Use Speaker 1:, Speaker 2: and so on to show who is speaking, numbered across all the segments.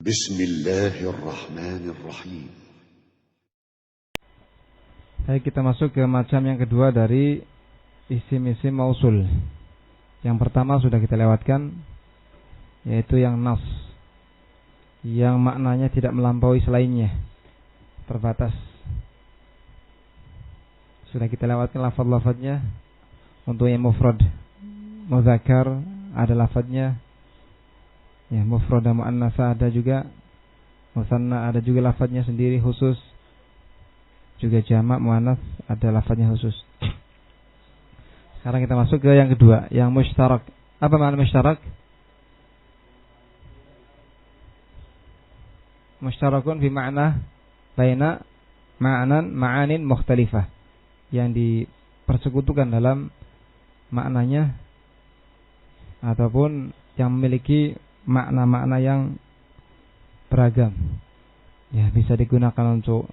Speaker 1: Bismillahirrahmanirrahim.
Speaker 2: Baik, kita masuk ke macam yang kedua dari isim-isim mausul. Yang pertama sudah kita lewatkan, yaitu yang nas, yang maknanya tidak melampaui selainnya, terbatas. Sudah kita lewatkan lafaz-lafaznya. Untuk yang mufrad muzakkar ada lafaznya, ya, mufrad dan muannats ada juga, musanna ada juga lafaznya sendiri khusus, juga jamak muannats ada lafaznya khusus. Sekarang kita masuk ke yang kedua, yang mushtarak. Apa makna mushtarak? Mushtarakun fi ma'na baina ma'anin mukhtalifah, yang dipersekutukan dalam maknanya ataupun yang memiliki makna-makna yang beragam. Ya, bisa digunakan untuk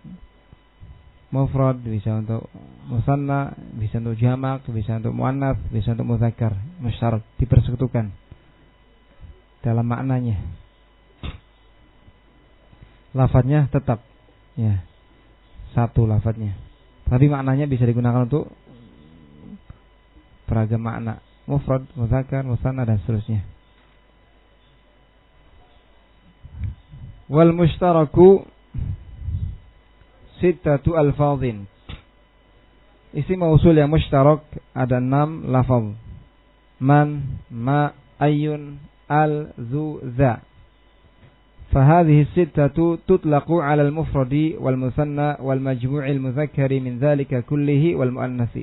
Speaker 2: mufrad, bisa untuk musanna, bisa untuk jamak, bisa untuk muannats, bisa untuk muzakkar. Musyarak, dipersekutukan dalam maknanya. Lafadznya tetap, ya, satu lafadznya, tapi maknanya bisa digunakan untuk beragam makna, mufrad, muzakkar, musanna dan seterusnya. Wal mushtaraku sittatu alfadhin. Isim mausul yang mushtarak ada 6 lafaz. Man, ma, ayyun, al, zu, za. فهذه الستة تطلق على المفرد والمثنى والمجموع المذكر من ذلك كله والمؤنث.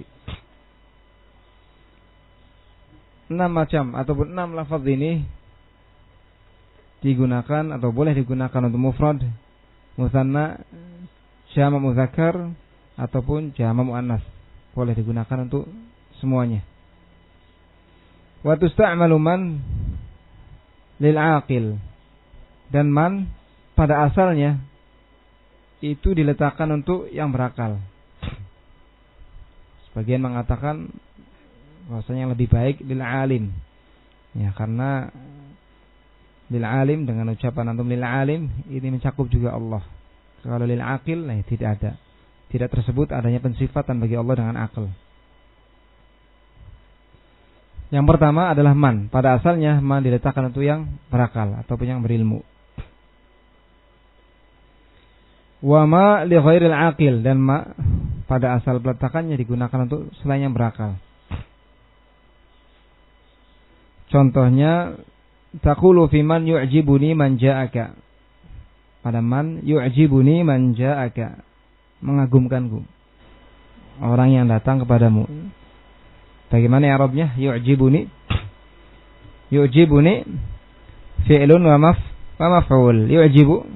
Speaker 2: 6 macam ataupun 6 lafaz ini digunakan atau boleh digunakan untuk mufrad, musanna, jamak muzakkar ataupun jamak muannats. Boleh digunakan untuk semuanya. Wa tusta'malu man lil aqil. Dan man pada asalnya itu diletakkan untuk yang berakal. Sebagian mengatakan bahwasanya yang lebih baik lil alim. Ya, karena lil alim dengan ucapan antum lil alim ini mencakup juga Allah. Kalau lil aqil tidak ada. Tidak tersebut adanya pensifatan bagi Allah dengan akal. Yang pertama adalah man. Pada asalnya man diletakkan untuk yang berakal ataupun yang berilmu. Wa ma li ghairil aqil, dan ma pada asal peletakannya digunakan untuk selain yang berakal. Contohnya taqulu fi man yu'jibuni man ja'aka. Pada man yu'jibuni man ja'aka, mengagumkanku orang yang datang kepadamu. Bagaimana i'rabnya? Yu'jibuni. Yu'jibuni fi'lun wa maf'ul. Yu'jibu,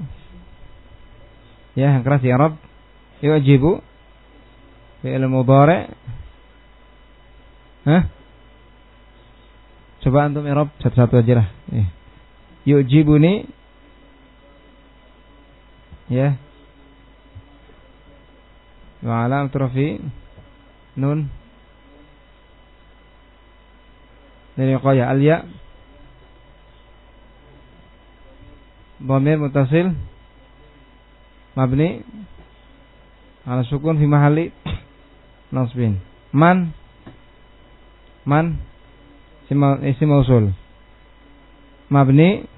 Speaker 2: ya, yang keras i'rab. Yu'jibu fi'il mudhari'. Coba antum i'rab satu-satu aja lah. Yu'jibuni, ya, wa alam turfi nun dari qaya al-ya, dhamir muttasil mabni ala sukun fi mahalli nasbin. Man isim mausul mabni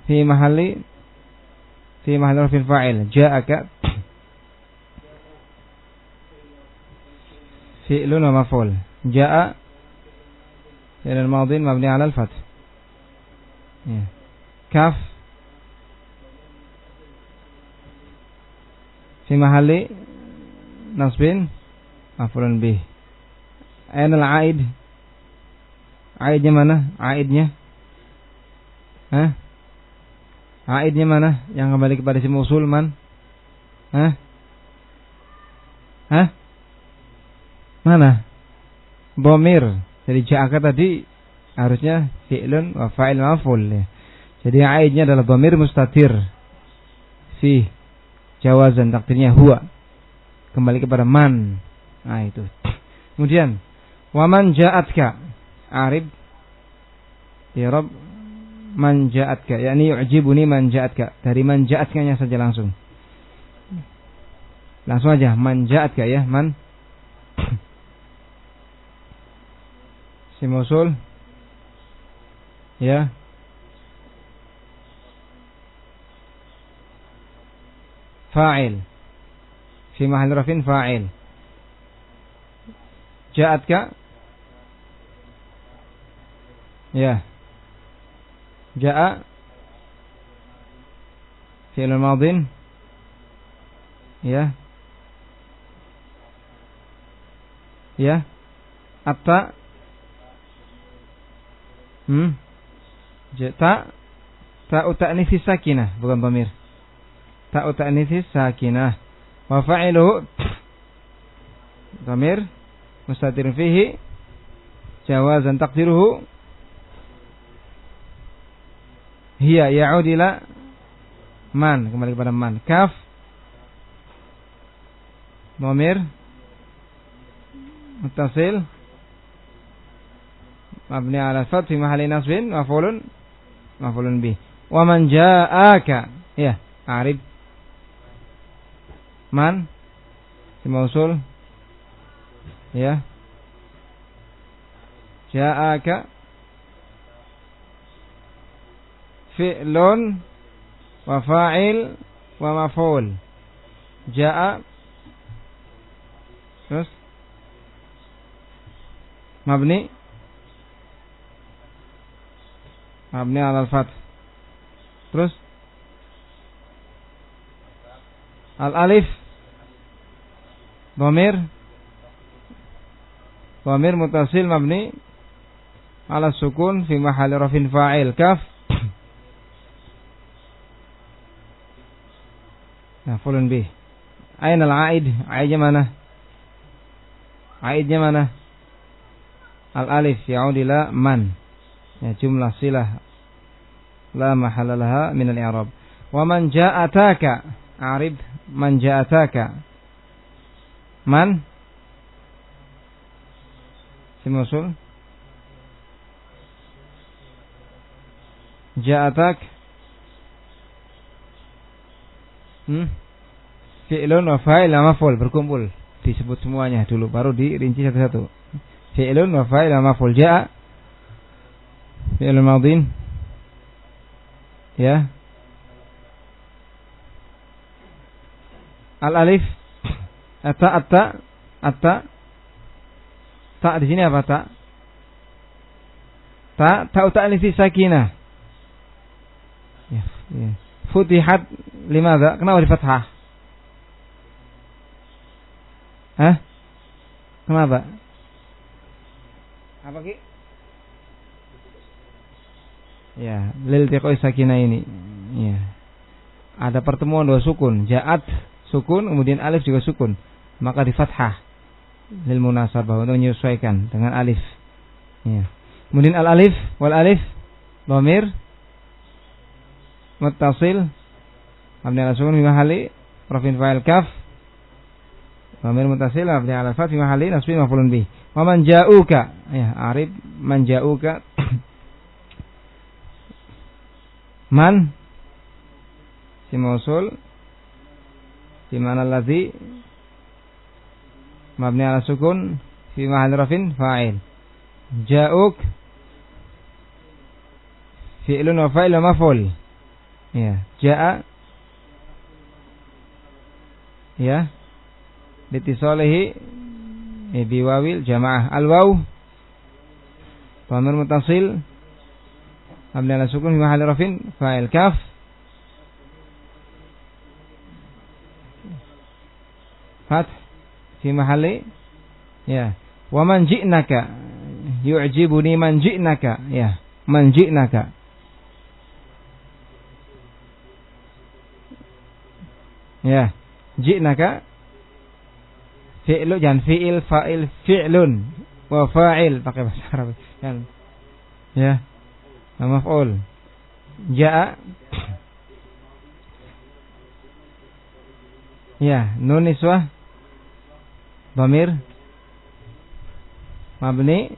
Speaker 2: fi mahalli raf'il fa'il. Ja'aka fi'lun wa maf'ul. Ja'a fi'l madhi mabni 'ala al-fath. Ya. Kaf fi mahalli nasbin maf'ulun bih. Aina al-'aid? Aidnya mana? Aidnya? Aidnya mana? Yang kembali kepada isim mausul man? Mana? Dhamir. Jadi ja'aka tadi harusnya fi'lun wa fa'il maf'ul, ya. Jadi aidnya adalah dhamir mustatir fi jawazan, takdirnya huwa, kembali kepada man. Nah, itu. Kemudian wa man ja'atka, arib i'rab man ja'atka, yakni yu'jibuni man ja'atka. Dari man ja'atkanya saja langsung. Langsung aja man ja'atka ya, man. Isim mausul. Ya. Fa'il. Fi mahall rafin fa'il. Ja'atka. Ya. Ja'a fi'il madin. Ya. Ya. Atta. Ta'u ta'nitsis sakinah, bukan dhamir. Ta'u ta'nitsis sakinah. Wa fa'iluhu dhamir mustatirun fihi jawazan taqdiruhu hiya ya'ud ila man, kembali kepada man. Kaf dhamir muttasil mabni ala fath fi mahalli nasbin maf'ulun bih. Wa man ja'aka, ya, arif man si mausul, ya. Ja'aka fi'lun wa fa'il wa maf'ul. Ja'a terus mabni ala al-fath. Terus al-alif dhamir muttasil mabni ala sukun fi mahalli rafin fa'il. Kaf maf'ulun bih. Aina al-aid? Aidnya mana? Aidnya mana? Al-alif ya'ud ila man. Ya, jumlah silah la mahalla laha min al-i'rab. Wa man ja'ataka, arib man ja'ataka. Man si mausul. Ja'atak fi'lun wa fa'il wa maf'ul, berkumpul disebut semuanya dulu baru dirinci satu-satu. Fi'lun wa fa'il wa maf'ul. Ja'a fi'lun madin, ya. Al-alif atta ta di sini apa ta? Ta'u ta'nitsis sakinah. Ya. Futihat limadha? Kenapa di fathah? Hah? Kenapa? Apa Ki? Ya, lil tiqoi sakinah ini. Ya. Ada pertemuan dua sukun, ja'at sukun, kemudian alif juga sukun. Maka di fathah lil munasabah, untuk menyesuaikan dengan alif. Ya. Kemudian al-alif wal alif dhamir muttasil mabni ala sukun fi mahalli rafin fa'il. Kaf dhamir muttasil mabni ala fath fi mahalli nasbin maf'ulun bih. Wa man ja'uka, ya, arif man ja'uka. Man si mausul di mana allazi mabni ala sukun fi mahalli rafin fa'il. Ja'uk fi'lun wa fa'il wa maf'ul. Ya, ja'a, ya, litisalihi biwawil jamaah. Al-waw dhamir muttasil mabni ala sukun fi mahalli rafin fa'il. Kaf fath fi mahalli, ya. Wa man ji'naka yu'jibuni man ji'naka, ya, man ji'naka. Ya, ji'naka fi'lu, jangan fi'il, fa'il, fi'lun wa fa'il pakai bahasa Arab kan. Ya, maf'ul. Ja'a, ya, nun niswah dhamir mabni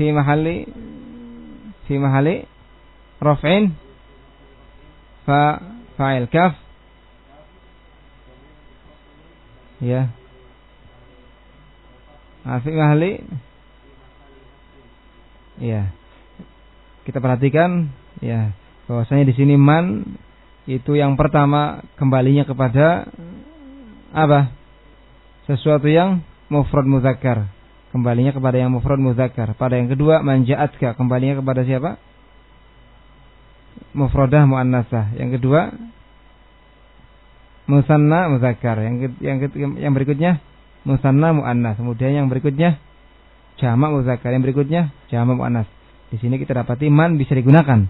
Speaker 2: fi mahalli raf'in fa'il kaf ya fi mahalli ya. Kita perhatikan ya bahwasanya di sini man itu yang pertama kembalinya kepada apa? Sesuatu yang mufrad muzakkar. Kembalinya kepada yang mufrad muzakkar. Pada yang kedua man ja'atka, kembalinya kepada siapa? Mufradah muannasah. Yang kedua musanna muzakkar. Yang berikutnya musanna muannas. Kemudian yang berikutnya jamak muzakkar. Yang berikutnya jamak muannas. Di sini kita dapati man bisa digunakan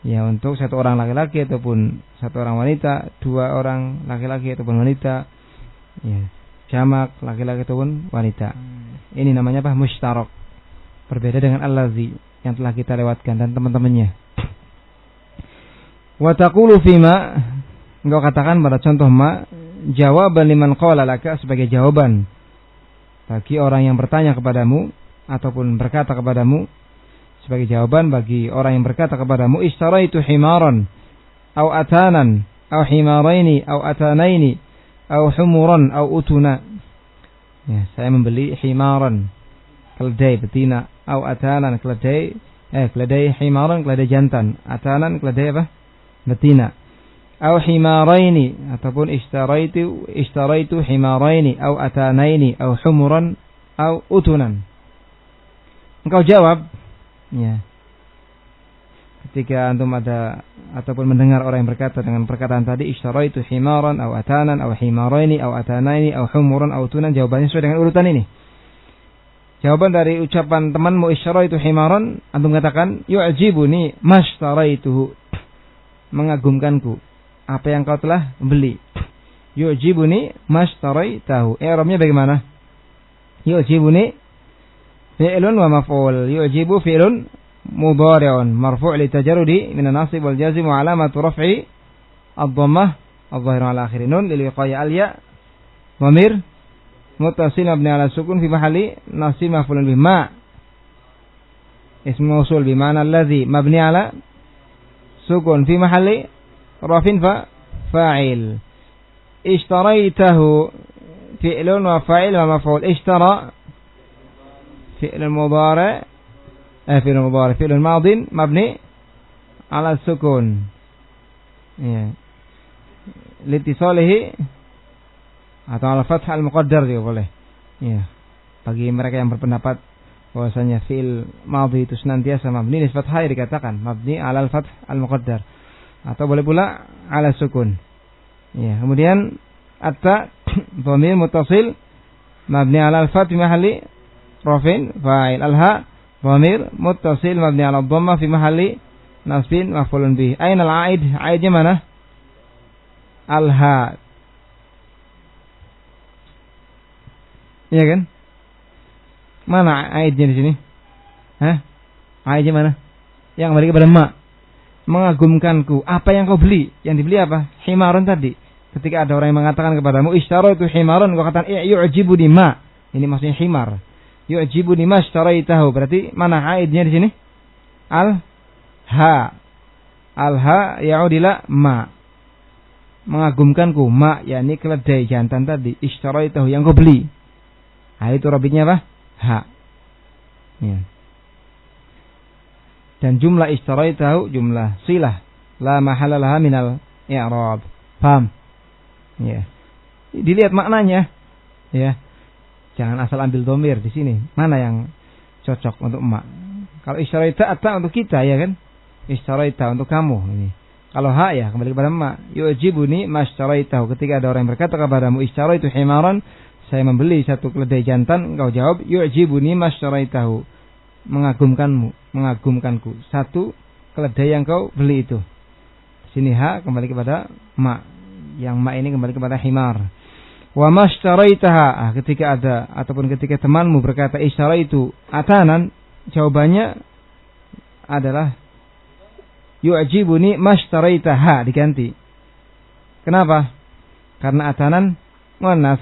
Speaker 2: ya untuk satu orang laki-laki ataupun satu orang wanita, dua orang laki-laki ataupun wanita, ya, jamak laki-laki ataupun wanita. Ini namanya apa? Mushtarak. Berbeda dengan allazi yang telah kita lewatkan dan teman-temannya. Wa taqulu fima, engkau katakan pada contoh ma, jawaban liman qala laka, sebagai jawaban bagi orang yang bertanya kepadamu ataupun berkata kepadamu, sebagai jawaban bagi orang yang berkata kepadamu, ishtaraitu himaran au atanan au himaraini au atanaini au humuran au utuna. Ya, saya membeli himaran, keledai betina, au atanan keledai himaran, keledai jantan, atanan keledai apa? Betina. Au himaraini, ataupun ishtaraitu himaraini au atanaini au humuran au utunan. Engkau jawab ya, ketika antum ada ataupun mendengar orang yang berkata dengan perkataan tadi, ishtaraitu himaran au atanan au himaraini au atanaini au humuran au tunan, jawabannya sesuai dengan urutan ini. Jawaban dari ucapan temanmu ishtaraitu himaran, antum katakan yu'jibuni mashtaraituhu, mengagumkanku apa yang kau telah beli. Yu'jibuni mashtaraitahu, i'rabnya bagaimana? Yu'jibuni fi'lun wa maf'ul. Yu'jibu fi'lun mudhari'un marfu' li tajarrudi min an-nasib wal jazm wa alamatu raf'i ad-dhammah adh-dhahira 'ala akhir nun lil wiqaya al-ya dhamir muttasil mabni 'ala sukun fi mahalli nasib maf'ulun bih. Ma ism mausul bi ma'na alladhi mabni 'ala sukun fi mahalli rafin fa'il. Ishtaraitahu fi'lun wa fa'il wa maf'ul. Ishtara فعل المضارع فعل الماض مبني على السكون لاتصاله atau al fath al muqaddar juga boleh ya, bagi mereka yang berpendapat bahwasanya fi'il madhi itu senantiasa mabni nisbat hai dikatakan mabni ala al fath al muqaddar, atau boleh pula ala sukun ya. Kemudian atta dhamir muttasil mabni ala al fath fi mahalli rafin fa'il. Al-ha dhamir muttasil mabni 'ala dhammah fi mahalli nasbin maf'ulun bih. Aina al-'aid? Aidnya mana? Al-ha. Iya kan? Mana aidnya di sini? Hah? Aidnya mana? Yang kembali kepada ma. Mengagumkanku. Apa yang kau beli? Yang dibeli apa? Himaran tadi. Ketika ada orang yang mengatakan kepadamu ishtaraitu himaran, kau katakan yu'jibuni ma. Ini maksudnya himar. Yu'jibuni mashtaraitahu, berarti mana aidnya di sini? Al-ha. Al-ha ya'udila ma. Mengagumkanku, ma yakni keledai jantan tadi, ishtaraitahu yang kau beli. Nah, itu rabitnya apa? Ha. Ya. Dan jumlah ishtaraitahu jumlah silah, la mahala laha minal i'rab. Paham? Ya. Dilihat maknanya. Ya. Jangan asal ambil dhamir di sini. Mana yang cocok untuk emak? Kalau ishtaraita atta untuk kita ya kan? Ishtaraita untuk kamu ini. Kalau ha ya kembali kepada emak. Yu'jibuni mashtaraitahu. Ketika ada orang yang berkata kepadamu ishtaraitu himaran, saya membeli satu keledai jantan, engkau jawab yu'jibuni mashtaraitahu. Mengagumkanku. Satu keledai yang kau beli itu. Sini ha kembali kepada emak. Yang emak ini kembali kepada himar. Wa mashtaraitaha, ketika ada ataupun ketika temanmu berkata ishtaraitu atanan, jawabannya adalah yu'jibuni mashtaraitaha, diganti. Kenapa? Karena atanan muannas.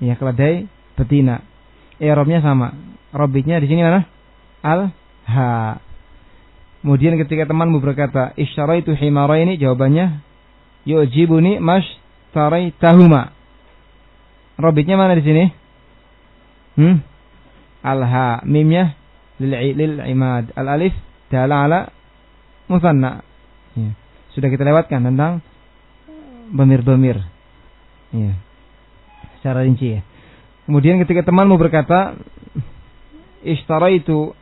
Speaker 2: Ya, keledai betina. I'rabnya sama. Rabitnya di sini mana? Al-ha. Kemudian ketika temanmu berkata, "Isytaraitu himaraini," jawabannya, "Yu'jibuni mashtaraitahuma." Robitnya mana di sini? Al-ha, mimnya lil imad, al-alif dala ala musanna. Ya. Sudah kita lewatkan tentang bamir-bamir. Ya. Secara rinci ya. Kemudian ketika temanmu berkata, "Ishtaraitu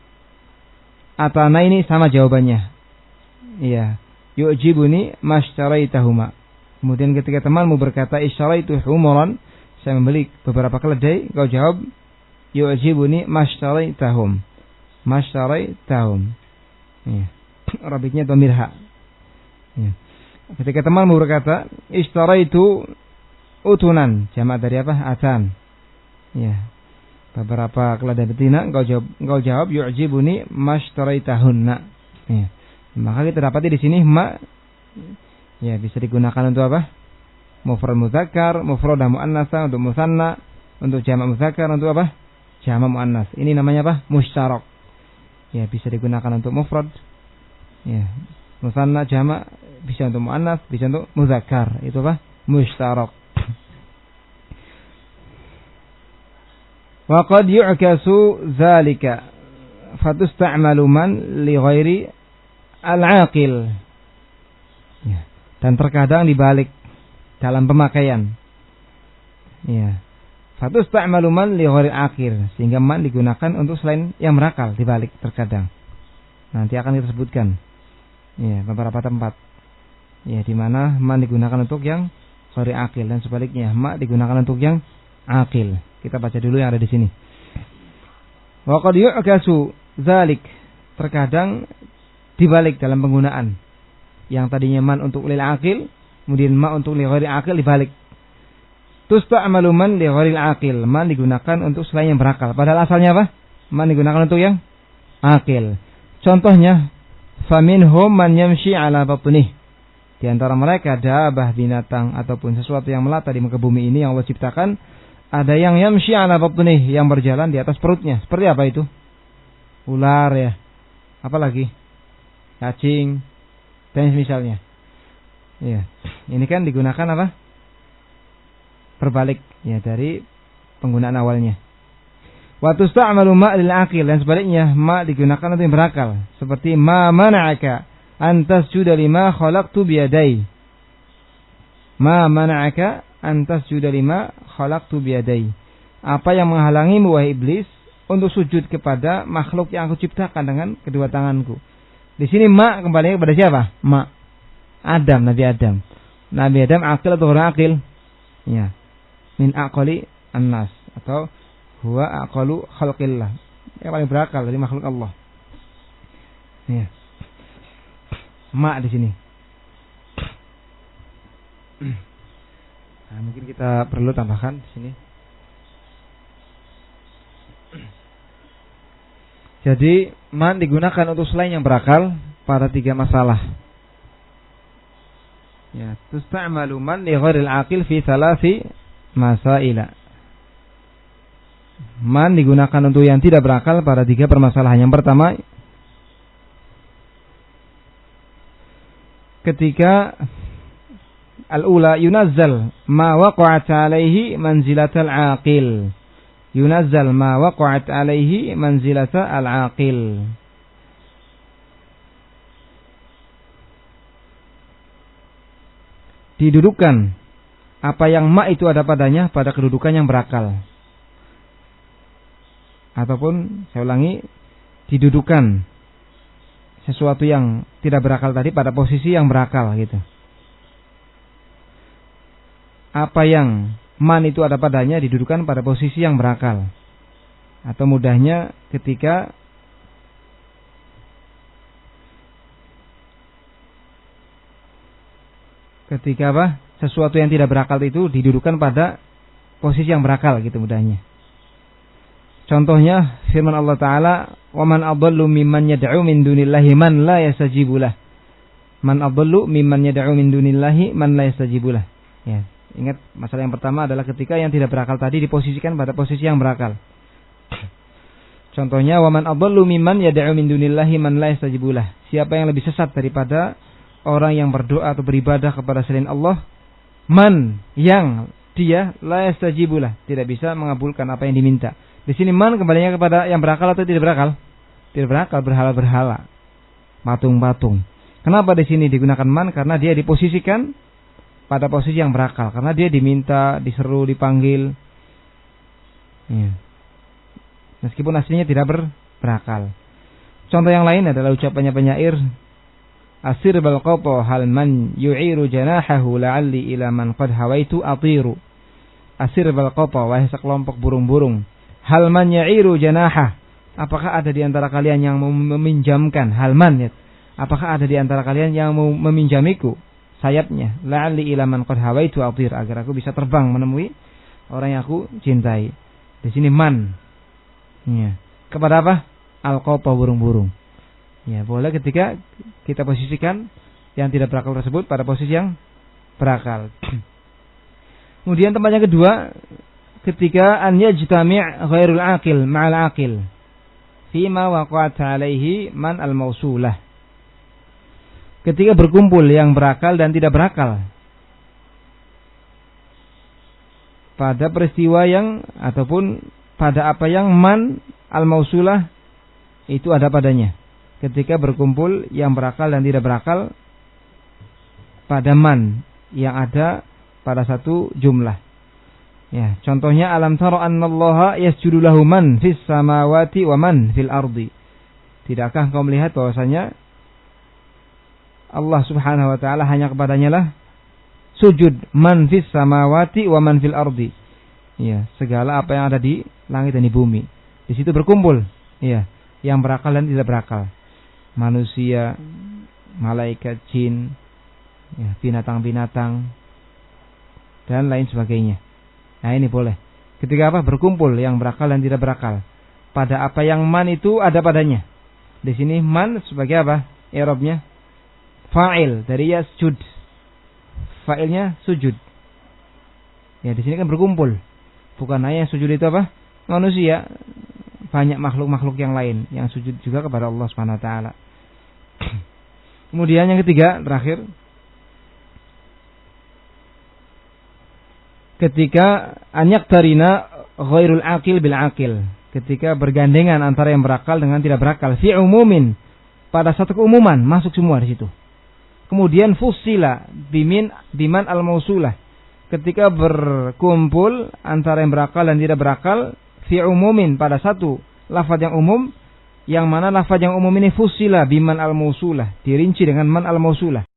Speaker 2: atana," ini sama jawabannya. Iya. Yu'jibuni mashtaraitahuma. Kemudian ketika temanmu berkata, "Ishtaraitu humuran," saya membeli beberapa keledai, kau jawab, "Yu'jibuni mashtaraitahum." Mashtaraitahum. Iya. Rabitnya dhamir ha. Ya. Ketika temanmu berkata, "Ishtaraitu utunan," jamak dari apa? Atan. Ya. Beberapa keledai betina, engkau jawab yu'jibuni mashtaraitahunna. Ya. Maka kita dapati di sini ma ya bisa digunakan untuk apa? Mufrad mudzakkar, mufrad muannats, untuk musanna, untuk jamak mudzakkar, untuk apa? Jamak muannats. Ini namanya apa? Musytarak. Ya, bisa digunakan untuk mufrad. Ya. Musanna, jamak, bisa untuk muannats, bisa untuk mudzakkar. Itu apa? Musytarak. Wa qad yu'kasu dzalika fatusta'malu man li ghairi al-aqil. Ya. Dan terkadang dibalik dalam pemakaian. Ya. Fatusta'malu man li ghairi al-aqil, sehingga man digunakan untuk selain yang berakal, dibalik terkadang. Nanti akan kita sebutkan. Ya, beberapa tempat. Ya, di mana man digunakan untuk yang ghairi aqil dan sebaliknya ma digunakan untuk yang aqil. Kita baca dulu yang ada di sini. Wa qad yu'kasu dzalik, terkadang dibalik dalam penggunaan. Yang tadinya man untuk lil aqil, kemudian ma untuk li ghairi aqil dibalik. Tusta'malu man li ghairi aqil, man digunakan untuk selain yang berakal. Padahal asalnya apa? Man digunakan untuk yang aqil. Contohnya, faminhum man yamshi ala batnih. Di antara mereka dabah, binatang ataupun sesuatu yang melata di muka bumi ini yang Allah ciptakan, ada yang yamshi ala batnih, yang berjalan di atas perutnya. Seperti apa itu? Ular ya. Apalagi? Cacing dan misalnya. Ya. Ini kan digunakan apa? Berbalik ya dari penggunaan awalnya. Wa tusta'malu ma lil aqil, dan sebaliknya ma digunakan untuk yang berakal. Seperti ma mana'aka an tasjuda lima khalaqtu biyadai. Ma mana'aka an tasjuda lima khalaqtu biyadai. Apa yang menghalangimu wahai iblis untuk sujud kepada makhluk yang aku ciptakan dengan kedua tanganku. Di sini ma kembali kepada siapa? Ma. Adam, Nabi Adam. Nabi Adam akil atau orang akil? Ya. Min aqali an-nas, atau huwa aqalu khalqillah. Yang paling berakal dari makhluk Allah. Ya. Ma di sini. Nah, mungkin kita perlu tambahkan di sini. Jadi man digunakan untuk selain yang berakal pada 3 masalah. Ya, tusta'malu man li ghairil aqil fi 3 masaila. Man digunakan untuk yang tidak berakal pada 3 permasalahan. Yang pertama, ketika al-ula yunazzal ma waqa'at alaihi manzilatal aqil. Yunazzal ma waqa'at alaihi manzilata al-aqil. Didudukkan apa yang ma itu ada padanya pada kedudukan yang berakal. Ataupun saya ulangi, didudukkan sesuatu yang tidak berakal tadi pada posisi yang berakal gitu. Apa yang man itu ada padanya didudukkan pada posisi yang berakal. Atau mudahnya ketika apa? Sesuatu yang tidak berakal itu didudukkan pada posisi yang berakal gitu mudahnya. Contohnya firman Allah Ta'ala, "Wa man adallu mimman yad'u min dunillahi man la yastajibu lah." Man adallu mimman yad'u min dunillahi man la yastajibu lah. Ya. Ingat, masalah yang pertama adalah ketika yang tidak berakal tadi diposisikan pada posisi yang berakal. Contohnya, wa man adallu mimman yad'u min dunillahi man la yastajibu lah. siapa yang lebih sesat daripada orang yang berdoa atau beribadah kepada selain Allah? Man, yang dia la yastajibulah, tidak bisa mengabulkan apa yang diminta. Di sini man kembalinya kepada yang berakal atau tidak berakal? Tidak berakal, berhala-berhala, patung-patung. Kenapa di sini digunakan man? Karena dia diposisikan pada posisi yang berakal, karena dia diminta, diseru, dipanggil. Ya. Meskipun aslinya tidak berakal. Contoh yang lain adalah ucapannya penyair, asir bal qata hal man yu'iru janahahu la'alli ila man qad hawaitu atiru. Asir bal qata, wahai sekelompok burung-burung, hal man yu'iru janahah, apakah ada di antara kalian yang meminjamkan, hal man ya, apakah ada di antara kalian yang mau meminjamiku sayapnya, la'alli ila man qad hawaitu atir, agar aku bisa terbang menemui orang yang aku cintai. Di sini man, ya, kepada apa? Al-qata, burung-burung. Ya, boleh ketika kita posisikan yang tidak berakal tersebut pada posisi yang berakal. Kemudian tempat yang kedua, ketika an yajtami' ghairul aqil ma'al aqil fima waqa'at alaihi man al-mausulah. Ketika berkumpul yang berakal dan tidak berakal pada peristiwa yang ataupun pada apa yang man al-mausulah itu ada padanya. Ketika berkumpul yang berakal dan tidak berakal pada man yang ada pada satu jumlah. Ya, contohnya alam tara annallaha yasjudu lahu man fis samawati wa man fil ardi. Tidakkah engkau melihat bahwasanya Allah Subhanahu wa taala hanya kepadanya lah sujud man fis samawati wa man fil ardi. Ya, segala apa yang ada di langit dan di bumi. Di situ berkumpul, ya, yang berakal dan tidak berakal. Manusia, malaikat, jin, ya, binatang-binatang dan lain sebagainya. Nah, ini boleh. Ketika apa? Berkumpul yang berakal dan tidak berakal. Pada apa yang man itu ada padanya. Di sini man sebagai apa? I'rabnya fa'il dari yasjud. Fa'ilnya sujud. Ya, di sini kan berkumpul. Bukan hanya yang sujud itu apa? Manusia, banyak makhluk-makhluk yang lain yang sujud juga kepada Allah Subhanahu wa taala. Kemudian yang ketiga, terakhir, ketika anyak tarina ghairul aqil bil aqil, ketika bergandengan antara yang berakal dengan tidak berakal, fi umumin, pada satu keumuman masuk semua di situ. Kemudian fusila biman al-mausulah, ketika berkumpul antara yang berakal dan tidak berakal, fi umumin, pada satu lafaz yang umum, yang mana lafaz yang umum ini fusila biman al-mausulah, dirinci dengan man al-mausulah.